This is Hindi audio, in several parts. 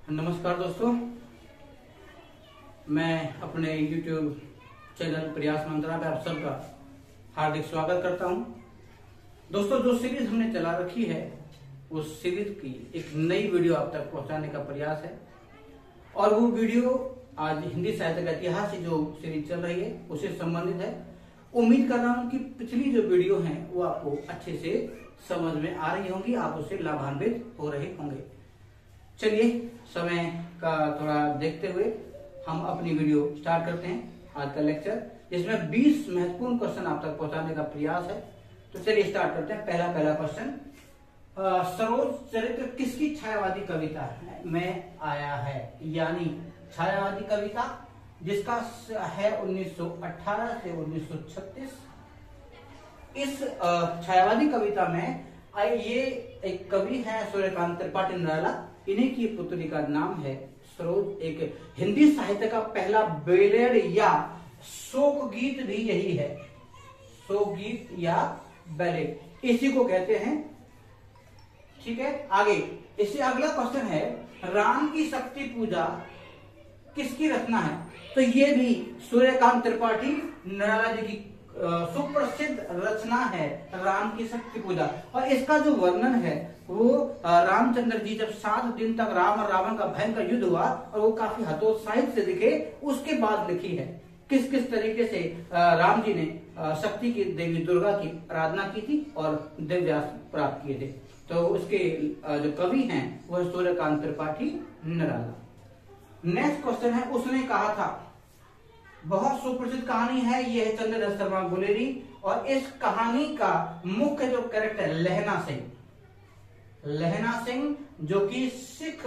नमस्कार दोस्तों, मैं अपने YouTube चैनल प्रयास मंत्रा पे आप सबका हार्दिक स्वागत करता हूं। दोस्तों, जो सीरीज हमने चला रखी है उस सीरीज की एक नई वीडियो आप तक पहुंचाने का प्रयास है और वो वीडियो आज हिंदी साहित्य का इतिहास की जो सीरीज चल रही है उससे संबंधित है। उम्मीद कर रहा हूं कि पिछली जो वीडियो है वो आपको अच्छे से समझ में आ रही होंगी, आप उससे लाभान्वित हो रहे होंगे। चलिए, समय का थोड़ा देखते हुए हम अपनी वीडियो स्टार्ट करते हैं। आज का लेक्चर जिसमें 20 महत्वपूर्ण क्वेश्चन आप तक पहुंचाने का प्रयास है। तो चलिए स्टार्ट करते हैं। पहला क्वेश्चन, सरोज चरित्र किसकी छायावादी कविता में आया है? यानी छायावादी कविता जिसका है 1918 से 1936। इस छायावादी कविता में ये एक कवि है सूर्यकांत त्रिपाठी निराला, इन्हीं की पुत्री का नाम है सरोज। एक हिंदी साहित्य का पहला बेलेड या शोक गीत भी यही है। शोक गीत या बैलेड इसी को कहते हैं। ठीक है, आगे इससे अगला क्वेश्चन है, राम की शक्ति पूजा किसकी रचना है? तो ये भी सूर्यकांत त्रिपाठी निराला जी की सुप्रसिद्ध रचना है, राम की शक्ति पूजा। और इसका जो वर्णन है वो रामचंद्र जी जब 7 दिन तक राम और रावण का भयंकर युद्ध हुआ और वो काफी हतोत्साहित से दिखे, उसके बाद लिखी है। किस किस तरीके से राम जी ने शक्ति की देवी दुर्गा की आराधना की थी और दिव्यास्त्र प्राप्त किए थे। तो उसके जो कवि हैं वह सूर्यकांत त्रिपाठी निराला। नेक्स्ट क्वेश्चन है, उसने कहा था, बहुत सुप्रसिद्ध कहानी है, यह है चंद्रदत्त शर्मा गुलेरी और इस कहानी का मुख्य जो कैरेक्टर लहना सिंह जो कि सिख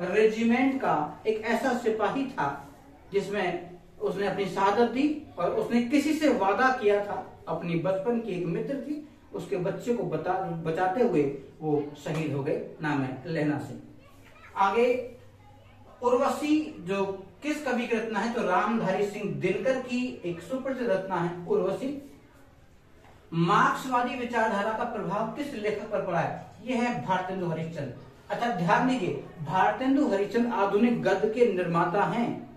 रेजिमेंट का एक ऐसा सिपाही था जिसमें उसने अपनी शहादत दी और उसने किसी से वादा किया था, अपनी बचपन की एक मित्र थी, उसके बच्चे को बचाते हुए वो शहीद हो गए। नाम है लहना सिंह। आगे उर्वशी जो किस कवि की रचना है? तो रामधारी सिंह दिनकर की एक सुप्रसिद्ध रचना है उर्वशी। मार्क्सवादी विचारधारा का प्रभाव किस लेखक पर पड़ा है? यह है भारतेंदु हरिश्चंद्र। अच्छा, ध्यान दीजिए, भारतेंदु हरिश्चंद्र आधुनिक गद्य के निर्माता हैं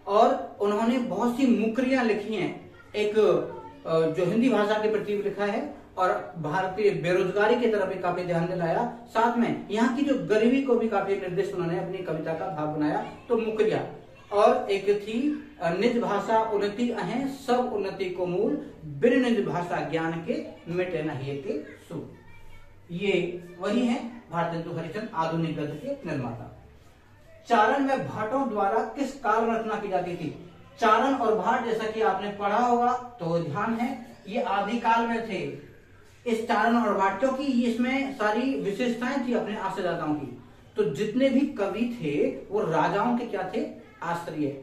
और उन्होंने बहुत सी मुकरियां लिखी हैं। एक जो हिंदी भाषा के प्रति लिखा है और भारतीय बेरोजगारी की तरफ भी काफी ध्यान दिलाया। साथ में यहाँ की जो गरीबी को भी काफी निर्दिष्ट उन्होंने अपनी कविता का भाग बनाया। तो मुकरिया और एक थी, निज भाषा उन्नति अहें सब उन्नति को मूल, बिन निज भाषा ज्ञान के मिटे नहीं के सूल। ये वही है भारतेंदु हरिश्चंद्र, आधुनिक गद्य के निर्माता। चारण व भाटों द्वारा किस काल रचना की जाती थी? चारण और भाट जैसा कि आपने पढ़ा होगा तो ध्यान है, ये आदिकाल में थे। इस चारण और भाट, क्योंकि इसमें सारी विशेषताएं थी अपने आश्रयदाताओं की। तो जितने भी कवि थे वो राजाओं के क्या थे? आश्रय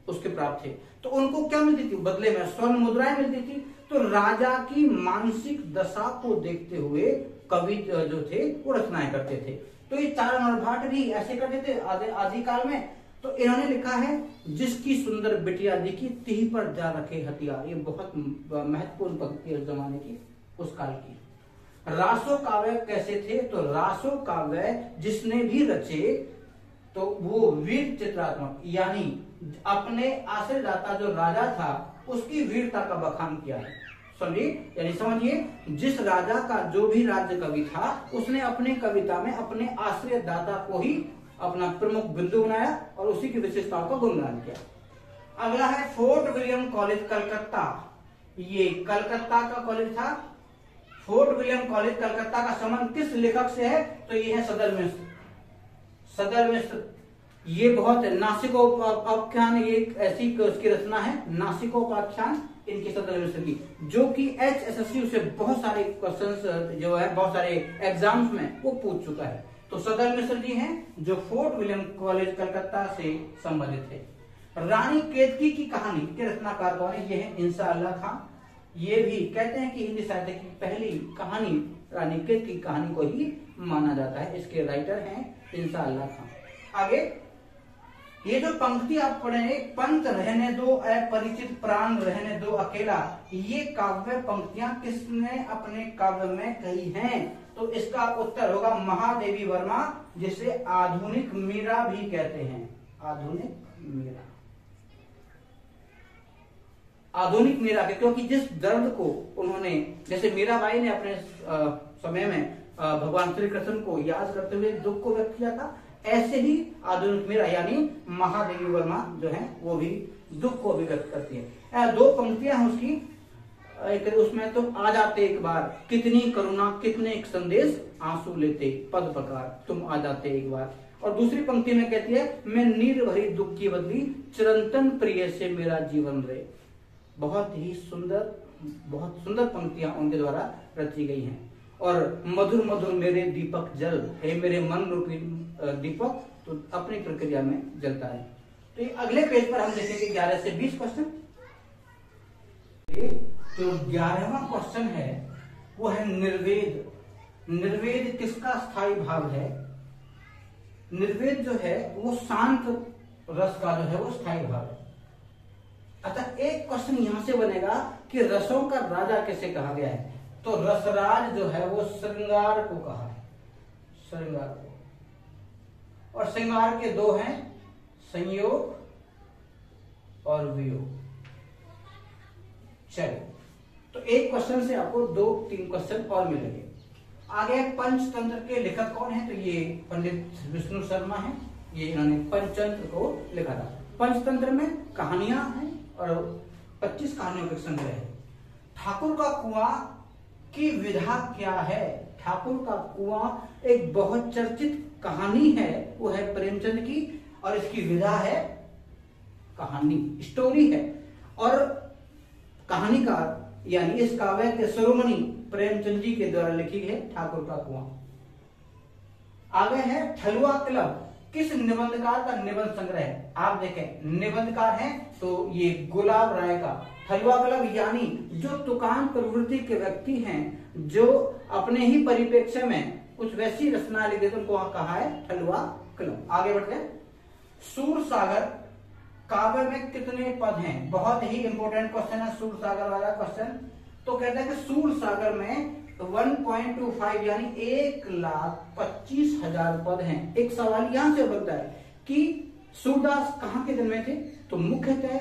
उसके प्राप्त थे। तो उनको क्या मिलती थी? बदले में स्वर्ण मुद्राएं मिलती थी। तो राजा की मानसिक दशा को देखते हुए कवि जो थे वो रचनाएं करते थे। तो ये चारण और भाट भी ऐसे करते थे आदिकाल में। तो इन्होंने लिखा है, जिसकी सुंदर बिटिया दिखी तिही पर जा रखे हथियार। ये बहुत महत्वपूर्ण पंक्ति है उस जमाने की, उस काल की। रासो काव्य कैसे थे? तो रासो काव्य जिसने भी रचे तो वो वीर चित्रात्मक, यानी अपने आश्रयदाता जो राजा था उसकी वीरता का बखान किया है। यानी समझिए, जिस राजा का जो भी राज्य कवि था उसने अपने कविता में अपने आश्रयदाता को ही अपना प्रमुख बिंदु बनाया और उसी की विशेषताओं का गुणगान किया। अगला है फोर्ट विलियम कॉलेज कलकत्ता। ये कलकत्ता का कॉलेज था। फोर्ट विलियम कॉलेज कलकत्ता का संबंध किस लेखक से है? तो ये है सदर मिश्र। ये बहुत नासिकोपाख्यान, ये ऐसी उसकी रचना है, नासिकोपाख्यान इनकी सदर मिश्र की, जो कि HSSC से बहुत सारे क्वेश्चंस जो है बहुत सारे एग्जाम्स में वो पूछ चुका है। तो सदर मिश्र जी हैं जो फोर्ट विलियम कॉलेज कलकत्ता से संबंधित है। रानी केतकी की कहानी के रचनाकार कौन है? ये है इंसा अल्लाह खां। ये भी कहते हैं कि हिंदी साहित्य की पहली कहानी रानी केतकी की कहानी को ही माना जाता है। इसके राइटर हैं इंसा अल्लाह खां। आगे ये जो पंक्ति आप पढ़ेंगे, पंत रहने दो अपरिचित प्राण रहने दो अकेला, ये काव्य पंक्तियां किसने अपने काव्य में कही हैं? तो इसका उत्तर होगा महादेवी वर्मा, जिसे आधुनिक मीरा भी कहते हैं। आधुनिक मीरा, आधुनिक मीरा के, क्योंकि जिस दर्द को उन्होंने, जैसे मीराबाई ने अपने समय में भगवान श्री कृष्ण को याद करते हुए दुख को व्यक्त किया था, ऐसे ही आधुनिक मीरा यानी महादेवी वर्मा जो है वो भी दुख को अभिव्यक्त करती है। दो पंक्तियां हैं उसकी, एक उसमें तुम आ जाते एक बार, कितनी करुणा कितने एक संदेश, आंसू लेते पद प्रकार, तुम आ जाते एक बार। और दूसरी पंक्ति में कहती है, मैं नीर भरी दुख की बदली, चिरंतन प्रिय से मेरा जीवन रहे। बहुत ही सुंदर, बहुत सुंदर पंक्तियां उनके द्वारा रची गई हैं। और मधुर मधुर मेरे दीपक जल, हे मेरे मन रूपी दीपक तो अपनी प्रक्रिया में जलता है। तो ये अगले पेज पर हम देखेंगे 11 से 20 क्वेश्चन। जो 11वां क्वेश्चन है वो है निर्वेद। निर्वेद किसका स्थायी भाव है? निर्वेद जो है वो शांत रस का जो है वो स्थायी भाव है। अतः एक क्वेश्चन यहां से बनेगा कि रसों का राजा किसे कहा गया है? तो रसराज जो है वो श्रृंगार को कहा है, श्रृंगार को। और श्रृंगार के दो हैं, संयोग और वियोग। चलिए, तो एक क्वेश्चन से आपको 2-3 क्वेश्चन और मिलेंगे। आगे पंचतंत्र के लेखक कौन है? तो ये पंडित विष्णु शर्मा हैं। ये इन्होंने पंचतंत्र को लिखा था। पंचतंत्र में कहानियां हैं और 25 कहानियों का संग्रह है। ठाकुर का कुआं की विधा क्या है? ठाकुर का कुआं एक बहुत चर्चित कहानी है, वो है प्रेमचंद की, और इसकी विधा है कहानी, स्टोरी है। और कहानीकार यानी इस काव्य के शिरोमणि प्रेमचंद जी के द्वारा लिखी है ठाकुर का कुआं। आगे है ठलुआ क्लब, किस निबंधकार का निबंध संग्रह है? आप देखें निबंधकार है तो ये गुलाब राय का। ठलुआ क्लब यानी जो तुकान प्रवृत्ति के व्यक्ति हैं, जो अपने ही परिप्रेक्ष्य में कुछ वैसी रचना लिख देते उनको कहा है ठलुआ क्लब। आगे बढ़ते हैं। सूर सागर काव्य में कितने पद हैं? बहुत ही इंपॉर्टेंट क्वेश्चन है सूर सागर वाला क्वेश्चन। तो कहते हैं कि सूर सागर में 1.25 यानी 1,25,000 पद हैं। एक सवाल यहां से बनता है कि सूरदास कहाँ के जन्मे थे? तो मुख्यतः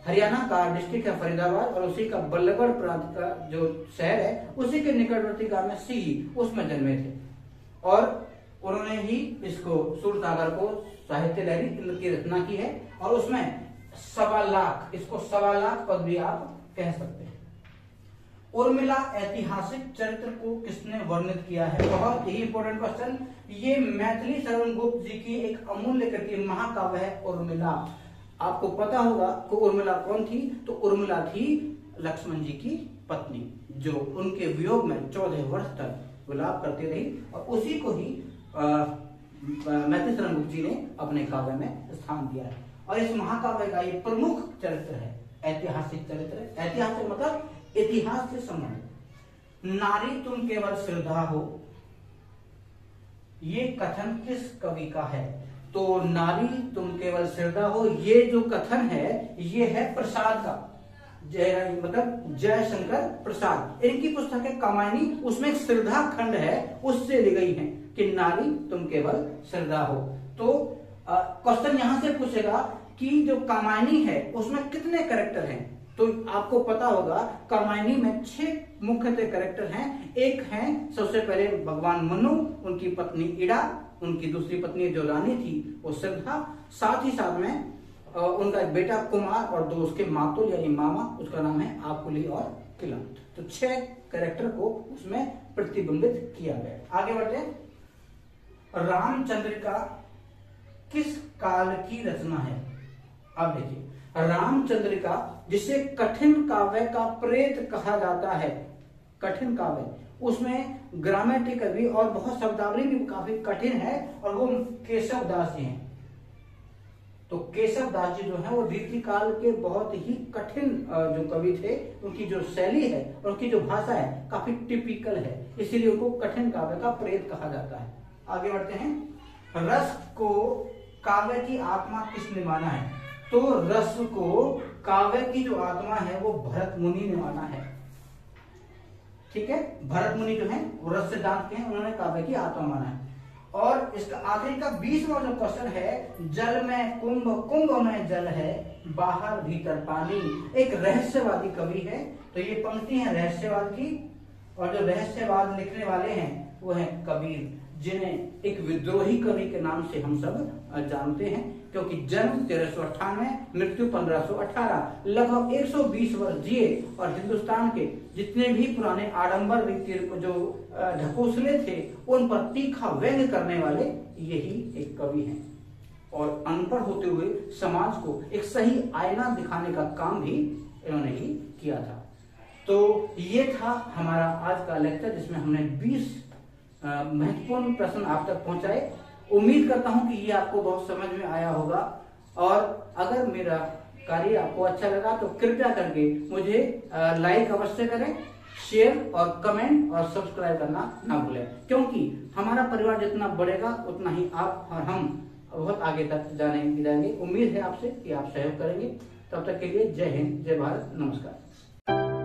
हरियाणा का डिस्ट्रिक्ट है फरीदाबाद, और उसी का बल्लभगढ़ प्रांत का जो शहर है उसी के निकटवर्ती गांव में सी, उसमें जन्मे थे। और उन्होंने ही इसको सूर सागर को साहित्य लहरी इनकी रचना की है, और उसमें 1.25 लाख, इसको 1.25 लाख पद भी आप कह सकते हैं। उर्मिला ऐतिहासिक चरित्र को किसने वर्णित किया है? बहुत ही इंपॉर्टेंट क्वेश्चन। ये मैथिली शरण गुप्त जी की एक अमूल्य कृति महाकाव्य है उर्मिला। आपको पता होगा कि उर्मिला कौन थी? तो उर्मिला थी लक्ष्मण जी की पत्नी, जो उनके वियोग में 14 वर्ष तक विलाप करती रही, और उसी को ही मैथिली शरण गुप्त जी ने अपने काव्य में स्थान दिया है। और इस महाकाव्य का ये प्रमुख चरित्र है, ऐतिहासिक चरित्र। ऐतिहासिक मतलब इतिहास से संबंधित। नारी तुम केवल श्रद्धा हो, ये कथन किस कवि का है? तो नारी तुम केवल श्रद्धा हो, ये जो कथन है ये है प्रसाद का, जय मतलब जयशंकर प्रसाद। इनकी पुस्तक है कामायनी, उसमें एक श्रद्धा खंड है, उससे ली गई है कि नारी तुम केवल श्रद्धा हो। तो क्वेश्चन यहां से पूछेगा कि जो कामायनी है उसमें कितने कैरेक्टर हैं? तो आपको पता होगा कामायनी में 6 मुख्यतः कैरेक्टर हैं। एक है सबसे पहले भगवान मनु, उनकी पत्नी इड़ा, उनकी दूसरी पत्नी जो रानी थी वो श्रद्धा, साथ ही साथ में उनका एक बेटा कुमार, और 2 उसके मातुल यानी मामा, उसका नाम है आकुली और किलंत। तो 6 कैरेक्टर को उसमें प्रतिबिंबित किया गया। आगे बढ़ते हैं। रामचंद्रिका किस काल की रचना है? अब देखिए, रामचंद्रिका जिसे कठिन काव्य का प्रेत कहा जाता है, कठिन काव्य, उसमें ग्रामेटिकल भी और बहुत शब्दावली भी काफी कठिन है, और वो केशव दास जी हैं। तो केशव दास जी जो है वो रीति काल के बहुत ही कठिन जो कवि थे, उनकी जो शैली है और उनकी जो भाषा है काफी टिपिकल है, इसीलिए उनको कठिन काव्य का प्रेत कहा जाता है। आगे बढ़ते हैं। रस को काव्य की आत्मा किसने माना है? तो रस को काव्य की जो आत्मा है वो भरत मुनि ने माना है। ठीक है, भरत मुनि जो है वो रस से दांत के हैं, उन्होंने काव्य की आत्मा माना है। और इसका आखिरी का 20वां जो क्वेश्चन है, जल में कुंभ, कुंभ में जल है, बाहर भीतर पानी। एक रहस्यवादी कवि है, तो ये पंक्ति है रहस्यवाद की, और जो रहस्यवाद लिखने वाले हैं वो है कबीर, जिन्हें एक विद्रोही कवि के नाम से हम सब जानते हैं, क्योंकि जन्म 1398, मृत्यु 1518, लगभग 120 वर्ष जिए और हिंदुस्तान के जितने भी पुराने आडंबर रीति जो ढकोसले थे उन पर तीखा व्यंग्य करने वाले यही एक कवि हैं। और अनपढ़ होते हुए समाज को एक सही आईना दिखाने का काम भी इन्होंने ही किया था। तो ये था हमारा आज का लेक्चर, जिसमें हमने 20 महत्वपूर्ण प्रश्न आप तक पहुंचाए। उम्मीद करता हूं कि ये आपको बहुत समझ में आया होगा, और अगर मेरा कार्य आपको अच्छा लगा तो कृपया करके मुझे लाइक अवश्य करें, शेयर और कमेंट और सब्सक्राइब करना ना भूलें, क्योंकि हमारा परिवार जितना बढ़ेगा उतना ही आप और हम बहुत आगे तक जाएंगे। उम्मीद है आपसे कि आप सहयोग करेंगे। तब तक के लिए जय हिंद, जय भारत, नमस्कार।